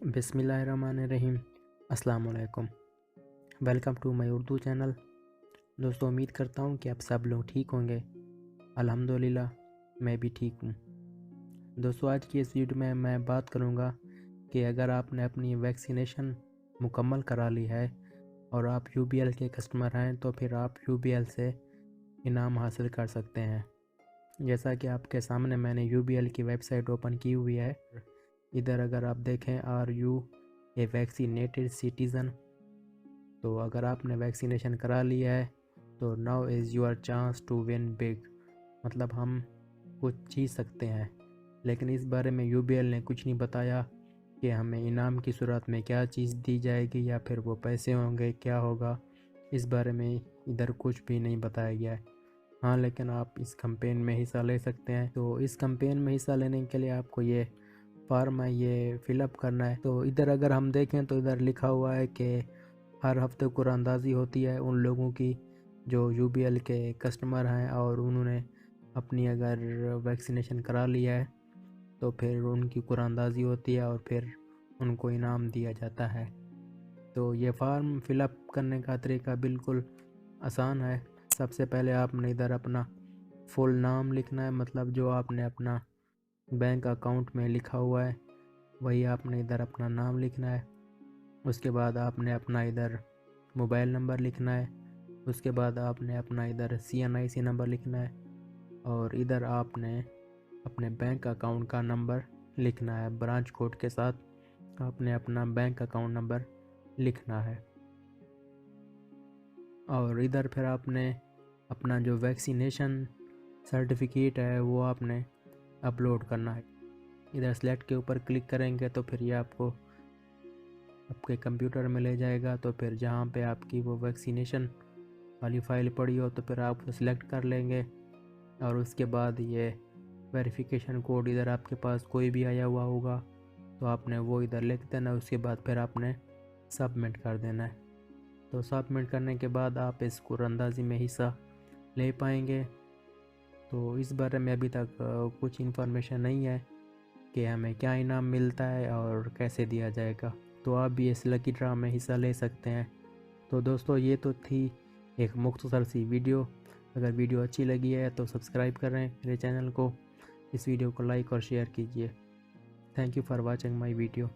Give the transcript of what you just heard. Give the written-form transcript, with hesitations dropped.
बिस्मिल्लाहिर्रहमानिर्रहीम। अस्सलाम वालेकुम। Welcome to my Urdu channel. दोस्तों, उम्मीद करता हूँ कि आप सब लोग ठीक होंगे। अल्हम्दुलिल्लाह मैं भी ठीक हूँ। दोस्तों, आज की इस वीडियो में मैं बात करूँगा कि अगर आपने अपनी वैक्सीनेशन मुकम्मल करा ली है और आप UBL के कस्टमर हैं तो फिर आप UBL से इनाम हासिल कर सकते हैं। जैसा कि आपके सामने मैंने UBL की वेबसाइट ओपन की हुई है। इधर अगर आप देखें, are you a vaccinated citizen, तो अगर आपने वैक्सीनेशन करा लिया है तो now is your chance to win big, मतलब हम कुछ जीत सकते हैं। लेकिन इस बारे में UBL ने कुछ नहीं बताया कि हमें इनाम की सूरत में क्या चीज़ दी जाएगी या फिर वो पैसे होंगे, क्या होगा। इस बारे में इधर कुछ भी नहीं बताया गया है। हाँ, लेकिन आप इस कैंपेन में हिस्सा ले सकते हैं। तो इस कैंपेन में हिस्सा लेने के लिए आपको ये फॉर्म है, ये फिलअप करना है। तो इधर अगर हम देखें तो इधर लिखा हुआ है कि हर हफ्ते कुरानंदाज़ी होती है उन लोगों की जो UBL के कस्टमर हैं और उन्होंने अपनी अगर वैक्सीनेशन करा लिया है तो फिर उनकी कुरानंदाज़ी होती है और फिर उनको इनाम दिया जाता है। तो ये फॉर्म फिलअप करने का तरीका बिल्कुल आसान है। सबसे पहले आपने इधर अपना फुल नाम लिखना है, मतलब जो आपने अपना बैंक अकाउंट में लिखा हुआ है वही आपने इधर अपना नाम लिखना है। उसके बाद आपने अपना इधर मोबाइल नंबर लिखना है। उसके बाद आपने अपना इधर CNIC नंबर लिखना है और इधर आपने अपने बैंक अकाउंट का नंबर लिखना है। ब्रांच कोड के साथ आपने अपना बैंक अकाउंट नंबर लिखना है। और इधर फिर आपने अपना जो वैक्सीनेशन सर्टिफिकेट है वो आपने अपलोड करना है। इधर सेलेक्ट के ऊपर क्लिक करेंगे तो फिर ये आपको आपके कंप्यूटर में ले जाएगा। तो फिर जहाँ पे आपकी वो वैक्सीनेशन वाली फ़ाइल पड़ी हो तो फिर आप सेलेक्ट कर लेंगे और उसके बाद ये वेरिफिकेशन कोड इधर आपके पास कोई भी आया हुआ होगा तो आपने वो इधर लिख देना। उसके बाद फिर आपने सबमिट कर देना है। तो सबमिट करने के बाद आप इस कुरानंदाज़ी में हिस्सा ले पाएंगे। तो इस बारे में अभी तक कुछ इन्फॉर्मेशन नहीं है कि हमें क्या इनाम मिलता है और कैसे दिया जाएगा। तो आप भी इस लकी ड्रा में हिस्सा ले सकते हैं। तो दोस्तों, ये तो थी एक मुख्तसर सी वीडियो। अगर वीडियो अच्छी लगी है तो सब्सक्राइब करें मेरे चैनल को, इस वीडियो को लाइक और शेयर कीजिए। Thank you for watching my video.